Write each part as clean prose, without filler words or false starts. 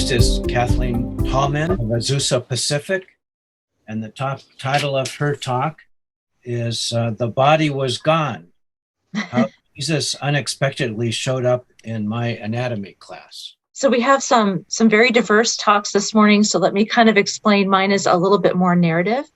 Next is Kathleen Tallman of Azusa Pacific, and the top title of her talk is The Body Was Gone, How Jesus Unexpectedly Showed Up in My Anatomy Class. So we have some very diverse talks this morning, so let me kind of explain. Mine is a little bit more narrative.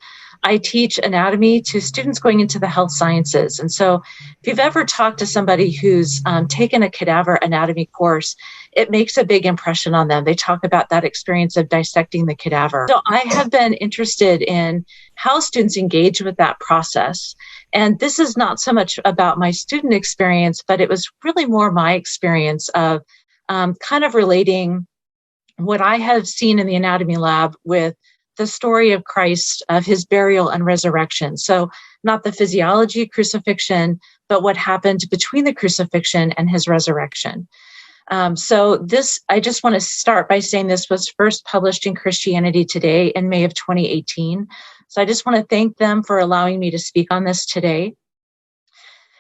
I teach anatomy to students going into the health sciences. And so if you've ever talked to somebody who's taken a cadaver anatomy course, it makes a big impression on them. They talk about that experience of dissecting the cadaver. So I have been interested in how students engage with that process. And this is not so much about my student experience, but it was really more my experience of kind of relating what I have seen in the anatomy lab with the story of Christ, of his burial and resurrection. So not the physiology crucifixion, but what happened between the crucifixion and his resurrection. So this, I just want to start by saying this was first published in Christianity Today in May of 2018. So I just want to thank them for allowing me to speak on this today.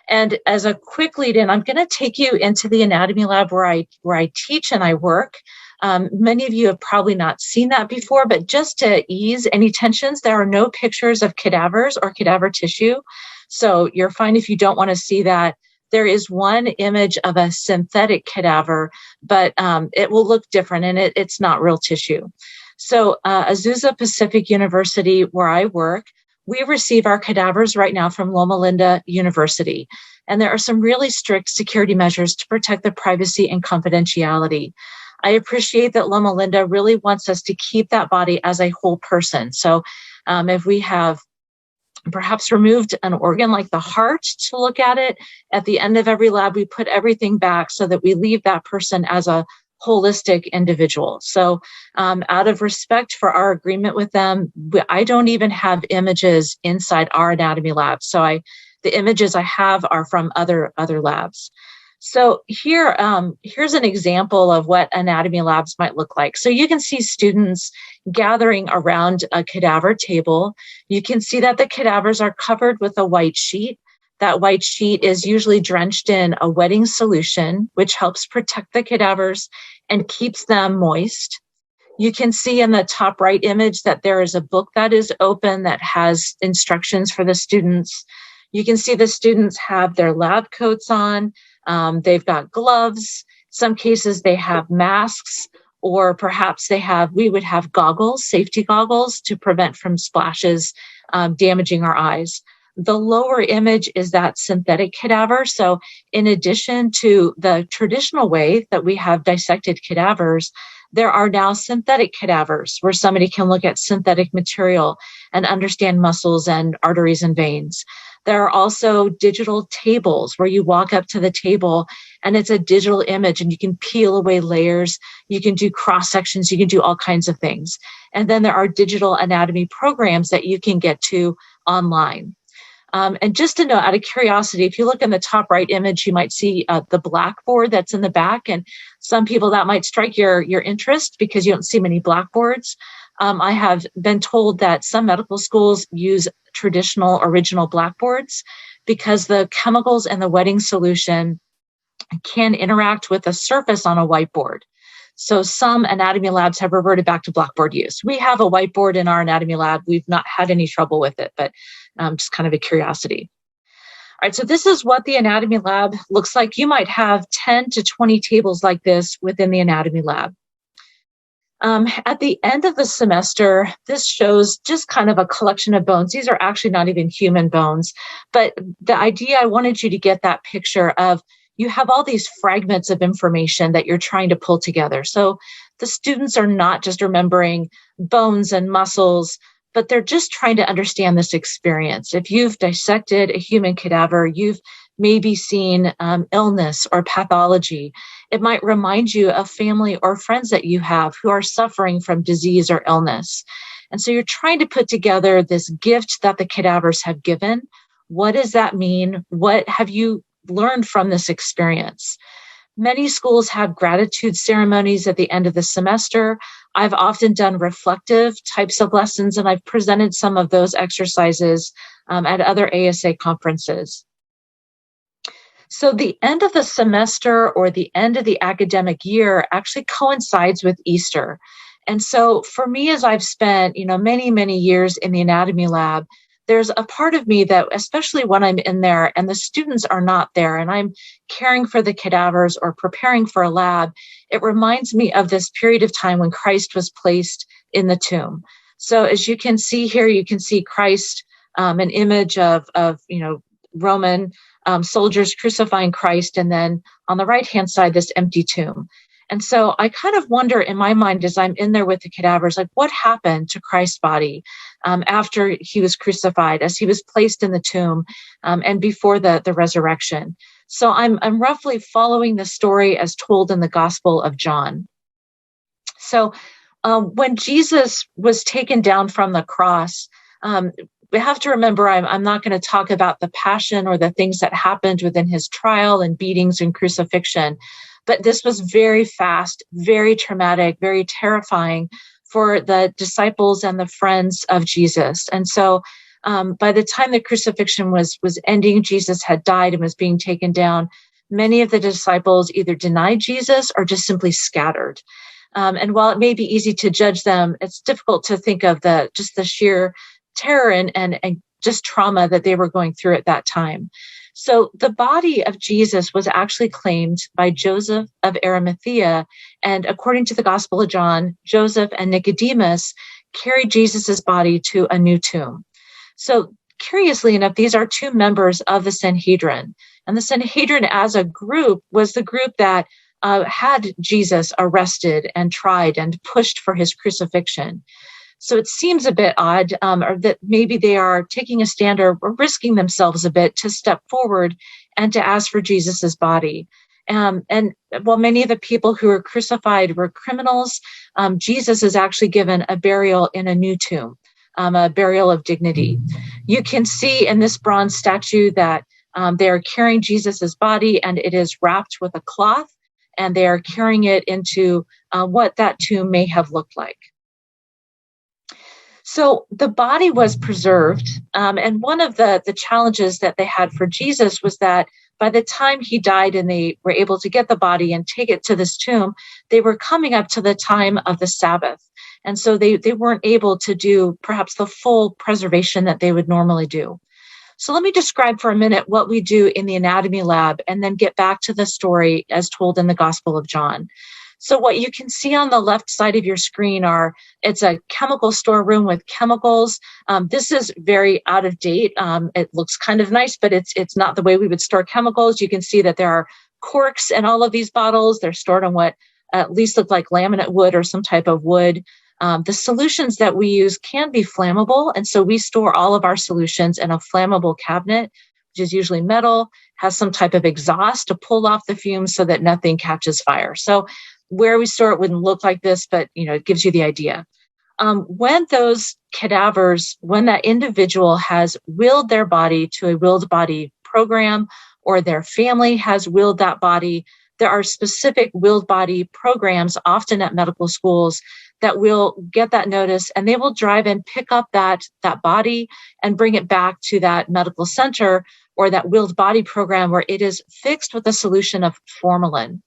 And as a quick lead in, I'm going to take you into the anatomy lab where I teach and I work. Many of you have probably not seen that before, but just to ease any tensions, there are no pictures of cadavers or cadaver tissue. So you're fine if you don't want to see that. There is one image of a synthetic cadaver, but it will look different and it's not real tissue. So Azusa Pacific University, where I work, we receive our cadavers right now from Loma Linda University. And there are some really strict security measures to protect the privacy and confidentiality. I appreciate that Loma Linda really wants us to keep that body as a whole person. So if we have perhaps removed an organ like the heart to look at it, at the end of every lab, we put everything back so that we leave that person as a holistic individual. So out of respect for our agreement with them, I don't even have images inside our anatomy lab. So the images I have are from other labs. So here's an example of what anatomy labs might look like. So you can see students gathering around a cadaver table. You can see that the cadavers are covered with a white sheet. That white sheet is usually drenched in a wetting solution, which helps protect the cadavers and keeps them moist. You can see in the top right image that there is a book that is open that has instructions for the students. You can see the students have their lab coats on. They've got gloves. Some cases they have masks, or perhaps we would have goggles, safety goggles, to prevent from splashes damaging our eyes. The lower image is that synthetic cadaver. So in addition to the traditional way that we have dissected cadavers, there are now synthetic cadavers where somebody can look at synthetic material and understand muscles and arteries and veins. There are also digital tables where you walk up to the table and it's a digital image and you can peel away layers. You can do cross sections. You can do all kinds of things. And then there are digital anatomy programs that you can get to online. And just to know, out of curiosity, if you look in the top right image, you might see the blackboard that's in the back. And some people that might strike your interest because you don't see many blackboards. I have been told that some medical schools use traditional original blackboards because the chemicals in the wetting solution can interact with a surface on a whiteboard. So some anatomy labs have reverted back to blackboard use. We have a whiteboard in our anatomy lab. We've not had any trouble with it, but just kind of a curiosity. All right, so this is what the anatomy lab looks like. You might have 10 to 20 tables like this within the anatomy lab. At the end of the semester, this shows just kind of a collection of bones. These are actually not even human bones, but the idea, I wanted you to get that picture of you have all these fragments of information that you're trying to pull together. So the students are not just remembering bones and muscles, but they're just trying to understand this experience. If you've dissected a human cadaver, you've maybe seen illness or pathology. It might remind you of family or friends that you have who are suffering from disease or illness. And so you're trying to put together this gift that the cadavers have given. What does that mean? What have you learned from this experience? Many schools have gratitude ceremonies at the end of the semester. I've often done reflective types of lessons, and I've presented some of those exercises at other ASA conferences. So the end of the semester or the end of the academic year actually coincides with Easter. And so for me, as I've spent, many, many years in the anatomy lab, there's a part of me that, especially when I'm in there and the students are not there and I'm caring for the cadavers or preparing for a lab, it reminds me of this period of time when Christ was placed in the tomb. So as you can see here, you can see Christ, an image of Roman soldiers crucifying Christ, and then on the right-hand side, this empty tomb. And so I kind of wonder in my mind as I'm in there with the cadavers, like what happened to Christ's body after he was crucified, as he was placed in the tomb, and before the resurrection. So I'm roughly following the story as told in the Gospel of John. So when Jesus was taken down from the cross, we have to remember I'm not going to talk about the passion or the things that happened within his trial and beatings and crucifixion, but this was very fast, very traumatic, very terrifying for the disciples and the friends of Jesus. And so by the time the crucifixion was ending, Jesus had died and was being taken down, many of the disciples either denied Jesus or just simply scattered. And while it may be easy to judge them, it's difficult to think of the sheer terror and just trauma that they were going through at that time. So the body of Jesus was actually claimed by Joseph of Arimathea. And according to the Gospel of John, Joseph and Nicodemus carried Jesus's body to a new tomb. So curiously enough, these are two members of the Sanhedrin. And the Sanhedrin as a group was the group that had Jesus arrested and tried and pushed for his crucifixion. So it seems a bit odd, or that maybe they are taking a stand or risking themselves a bit to step forward and to ask for Jesus's body. And while many of the people who were crucified were criminals, Jesus is actually given a burial in a new tomb, a burial of dignity. You can see in this bronze statue that they are carrying Jesus's body, and it is wrapped with a cloth, and they are carrying it into what that tomb may have looked like. So the body was preserved. And one of the challenges that they had for Jesus was that by the time he died and they were able to get the body and take it to this tomb, they were coming up to the time of the Sabbath. And so they weren't able to do perhaps the full preservation that they would normally do. So let me describe for a minute what we do in the anatomy lab and then get back to the story as told in the Gospel of John. So what you can see on the left side of your screen it's a chemical storeroom with chemicals. This is very out of date. It looks kind of nice, but it's not the way we would store chemicals. You can see that there are corks in all of these bottles. They're stored on what at least look like laminate wood or some type of wood. The solutions that we use can be flammable. And so we store all of our solutions in a flammable cabinet, which is usually metal, has some type of exhaust to pull off the fumes so that nothing catches fire. So where we store it wouldn't look like this, but it gives you the idea. When those cadavers, when that individual has willed their body to a willed body program, or their family has willed that body, there are specific willed body programs, often at medical schools, that will get that notice, and they will drive and pick up that body and bring it back to that medical center or that willed body program where it is fixed with a solution of formalin.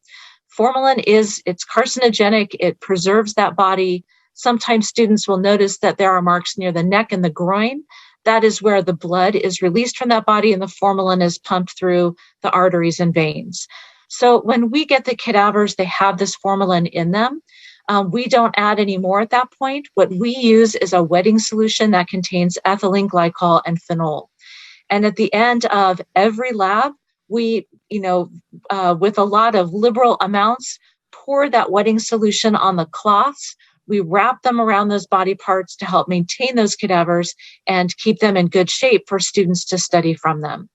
Formalin it's carcinogenic. It preserves that body. Sometimes students will notice that there are marks near the neck and the groin. That is where the blood is released from that body and the formalin is pumped through the arteries and veins. So when we get the cadavers, they have this formalin in them. We don't add any more at that point. What we use is a wetting solution that contains ethylene glycol and phenol. And at the end of every lab, we, with a lot of liberal amounts, pour that wetting solution on the cloths. We wrap them around those body parts to help maintain those cadavers and keep them in good shape for students to study from them.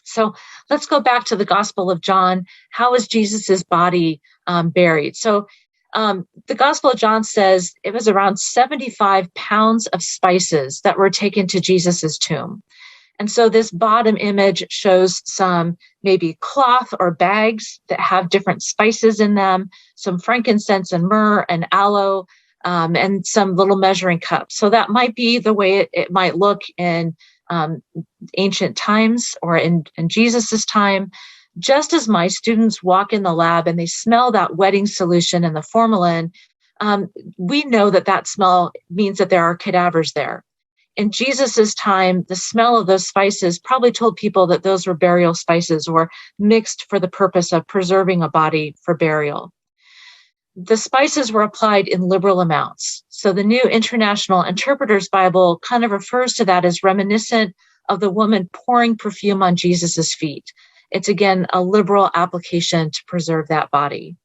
So let's go back to the Gospel of John. How is Jesus's body buried? So the Gospel of John says it was around 75 pounds of spices that were taken to Jesus's tomb. And so this bottom image shows some maybe cloth or bags that have different spices in them, some frankincense and myrrh and aloe, and some little measuring cups. So that might be the way it might look in ancient times or in Jesus's time. Just as my students walk in the lab and they smell that wetting solution and the formalin, we know that that smell means that there are cadavers there. In Jesus's time, the smell of those spices probably told people that those were burial spices or mixed for the purpose of preserving a body for burial. The spices were applied in liberal amounts. So the New International Interpreter's Bible kind of refers to that as reminiscent of the woman pouring perfume on Jesus's feet. It's again a liberal application to preserve that body.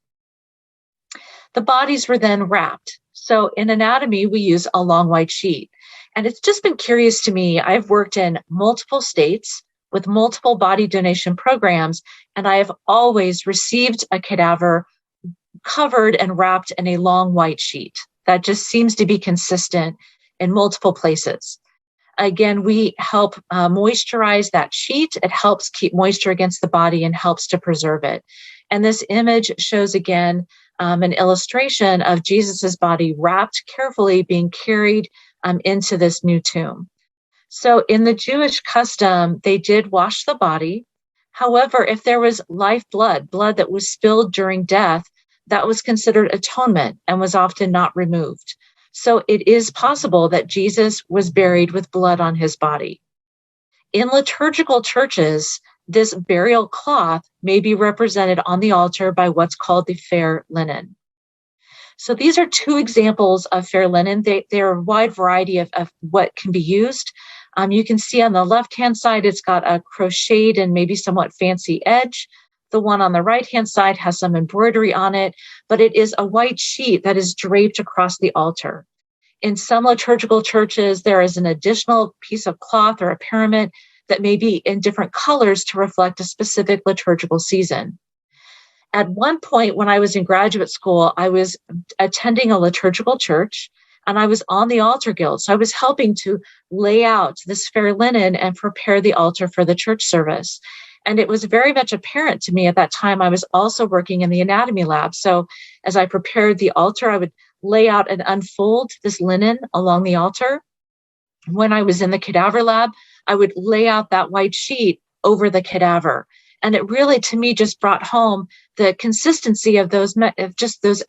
The bodies were then wrapped. So in anatomy, we use a long white sheet. And it's just been curious to me. I've worked in multiple states with multiple body donation programs, and I have always received a cadaver covered and wrapped in a long white sheet. That just seems to be consistent in multiple places. Again, we help moisturize that sheet. It helps keep moisture against the body and helps to preserve it. And this image shows again an illustration of Jesus's body wrapped carefully being carried into this new tomb. So in the Jewish custom, they did wash the body. However, if there was life blood that was spilled during death, that was considered atonement and was often not removed. So it is possible that Jesus was buried with blood on his body. In liturgical churches, this burial cloth may be represented on the altar by what's called the fair linen. So these are two examples of fair linen. There are a wide variety of what can be used. You can see on the left-hand side, it's got a crocheted and maybe somewhat fancy edge. The one on the right-hand side has some embroidery on it, but it is a white sheet that is draped across the altar. In some liturgical churches, there is an additional piece of cloth or a parament that may be in different colors to reflect a specific liturgical season. At one point when I was in graduate school, I was attending a liturgical church and I was on the altar guild. So I was helping to lay out this fair linen and prepare the altar for the church service. And it was very much apparent to me at that time, I was also working in the anatomy lab. So as I prepared the altar, I would lay out and unfold this linen along the altar. When I was in the cadaver lab, I would lay out that white sheet over the cadaver. And it really, to me, just brought home the consistency of those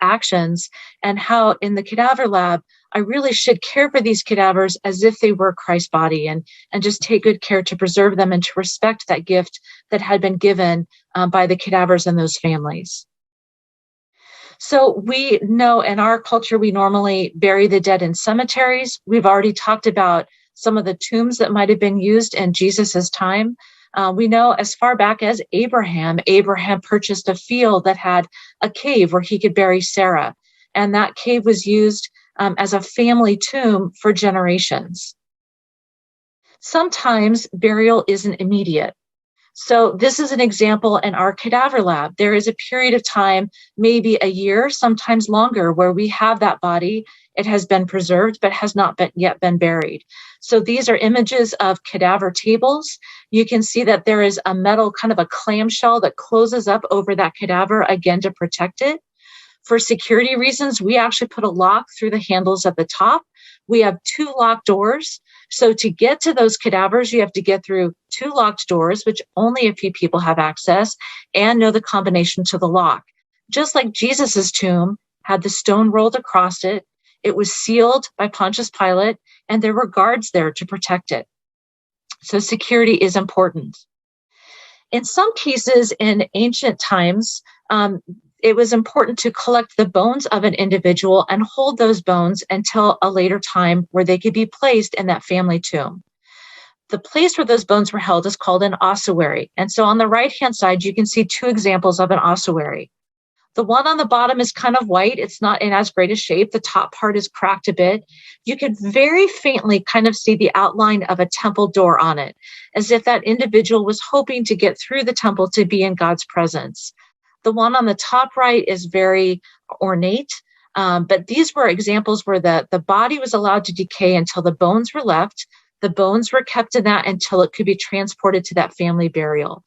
actions and how in the cadaver lab, I really should care for these cadavers as if they were Christ's body and just take good care to preserve them and to respect that gift that had been given by the cadavers and those families. So we know in our culture, we normally bury the dead in cemeteries. We've already talked about some of the tombs that might have been used in Jesus's time. We know as far back as Abraham purchased a field that had a cave where he could bury Sarah. And that cave was used as a family tomb for generations. Sometimes burial isn't immediate. So this is an example in our cadaver lab. There is a period of time, maybe a year, sometimes longer, where we have that body. It has been preserved, but has not yet been buried. So these are images of cadaver tables. You can see that there is a metal, kind of a clamshell that closes up over that cadaver, again, to protect it. For security reasons, we actually put a lock through the handles at the top. We have 2 locked doors. So to get to those cadavers, you have to get through 2 locked doors, which only a few people have access, and know the combination to the lock. Just like Jesus's tomb had the stone rolled across it, it was sealed by Pontius Pilate, and there were guards there to protect it. So security is important. In some cases in ancient times, it was important to collect the bones of an individual and hold those bones until a later time where they could be placed in that family tomb. The place where those bones were held is called an ossuary. And so on the right-hand side, you can see 2 examples of an ossuary. The one on the bottom is kind of white. It's not in as great a shape. The top part is cracked a bit. You can very faintly kind of see the outline of a temple door on it, as if that individual was hoping to get through the temple to be in God's presence. The one on the top right is very ornate, but these were examples where the body was allowed to decay until the bones were left. The bones were kept in that until it could be transported to that family burial.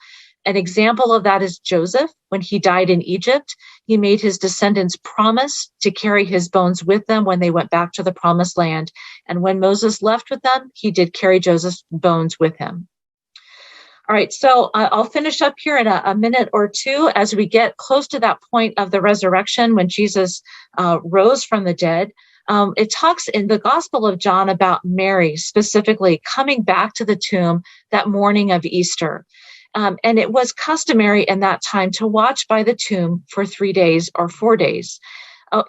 An example of that is Joseph. When he died in Egypt, he made his descendants promise to carry his bones with them when they went back to the promised land. And when Moses left with them, he did carry Joseph's bones with him. All right, so I'll finish up here in a minute or two as we get close to that point of the resurrection when Jesus rose from the dead. It talks in the Gospel of John about Mary specifically coming back to the tomb that morning of Easter. And it was customary in that time to watch by the tomb for 3 days or 4 days.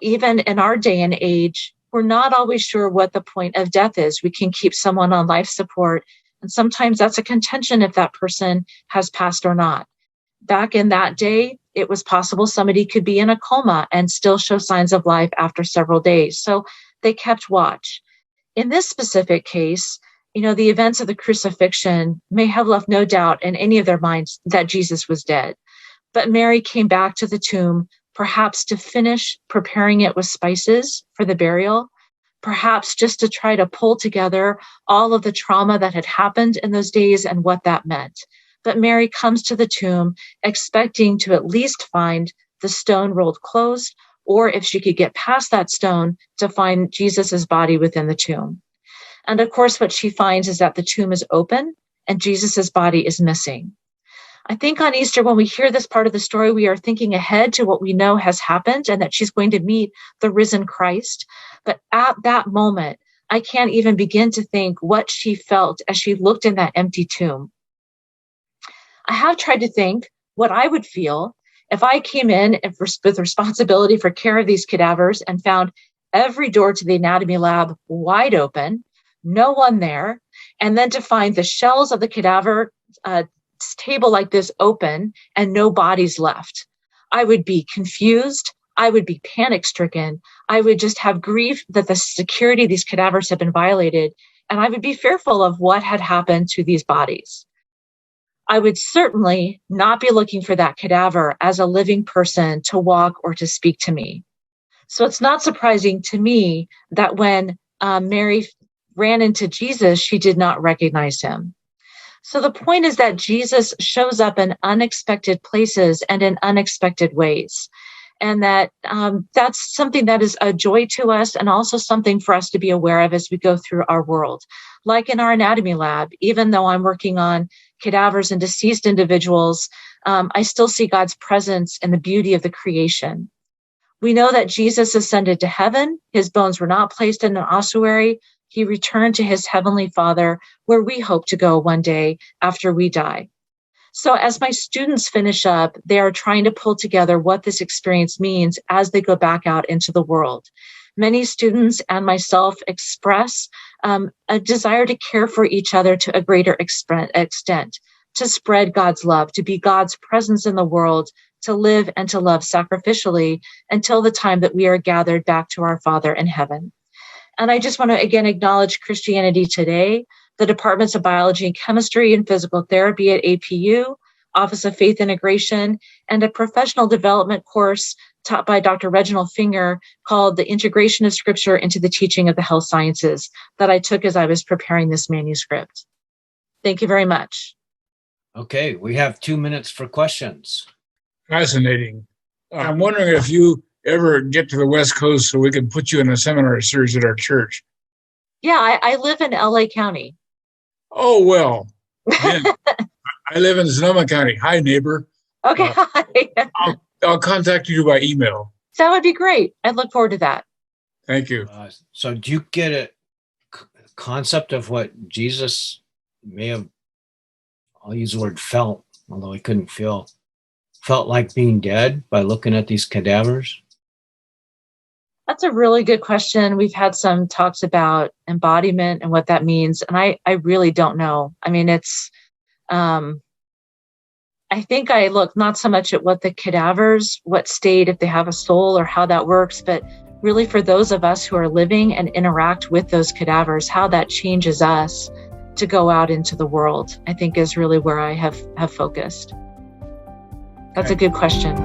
Even in our day and age, we're not always sure what the point of death is. We can keep someone on life support, and sometimes that's a contention if that person has passed or not. Back in that day, it was possible somebody could be in a coma and still show signs of life after several days. So they kept watch. In this specific case, the events of the crucifixion may have left no doubt in any of their minds that Jesus was dead. But Mary came back to the tomb, perhaps to finish preparing it with spices for the burial, perhaps just to try to pull together all of the trauma that had happened in those days and what that meant. But Mary comes to the tomb expecting to at least find the stone rolled closed, or if she could get past that stone, to find Jesus's body within the tomb. And of course, what she finds is that the tomb is open and Jesus's body is missing. I think on Easter, when we hear this part of the story, we are thinking ahead to what we know has happened and that she's going to meet the risen Christ. But at that moment, I can't even begin to think what she felt as she looked in that empty tomb. I have tried to think what I would feel if I came in with responsibility for care of these cadavers and found every door to the anatomy lab wide open, no one there, and then to find the shells of the cadaver table like this open and no bodies left. I would be confused. I would be panic-stricken. I would just have grief that the security of these cadavers had been violated, and I would be fearful of what had happened to these bodies. I would certainly not be looking for that cadaver as a living person to walk or to speak to me. So it's not surprising to me that when Mary ran into Jesus, she did not recognize him. So the point is that Jesus shows up in unexpected places and in unexpected ways. And that that's something that is a joy to us and also something for us to be aware of as we go through our world. Like in our anatomy lab, even though I'm working on cadavers and deceased individuals, I still see God's presence and the beauty of the creation. We know that Jesus ascended to heaven. His bones were not placed in an ossuary. He returned to his heavenly Father, where we hope to go one day after we die. So as my students finish up, they are trying to pull together what this experience means as they go back out into the world. Many students and myself express a desire to care for each other to a greater extent, to spread God's love, to be God's presence in the world, to live and to love sacrificially until the time that we are gathered back to our Father in heaven. And I just want to again acknowledge Christianity Today, the Departments of Biology and Chemistry and Physical Therapy at APU, Office of Faith Integration, and a professional development course taught by Dr. Reginald Finger called The Integration of Scripture into the Teaching of the Health Sciences that I took as I was preparing this manuscript. Thank you very much. Okay, we have 2 minutes for questions. Fascinating. I'm wondering if you ever get to the West Coast so we can put you in a seminar series at our church. Yeah, I live in LA County. Oh, well. I live in Sonoma County. Hi, neighbor. Okay, hi. I'll contact you by email. That would be great. I'd look forward to that. Thank you. So do you get a concept of what Jesus may have, I'll use the word felt, although he couldn't feel, felt like being dead by looking at these cadavers? That's a really good question. We've had some talks about embodiment and what that means. And I really don't know. I mean, it's, I think I look not so much at what the cadavers, what state, if they have a soul or how that works, but really for those of us who are living and interact with those cadavers, how that changes us to go out into the world, I think is really where I have focused. That's a good question.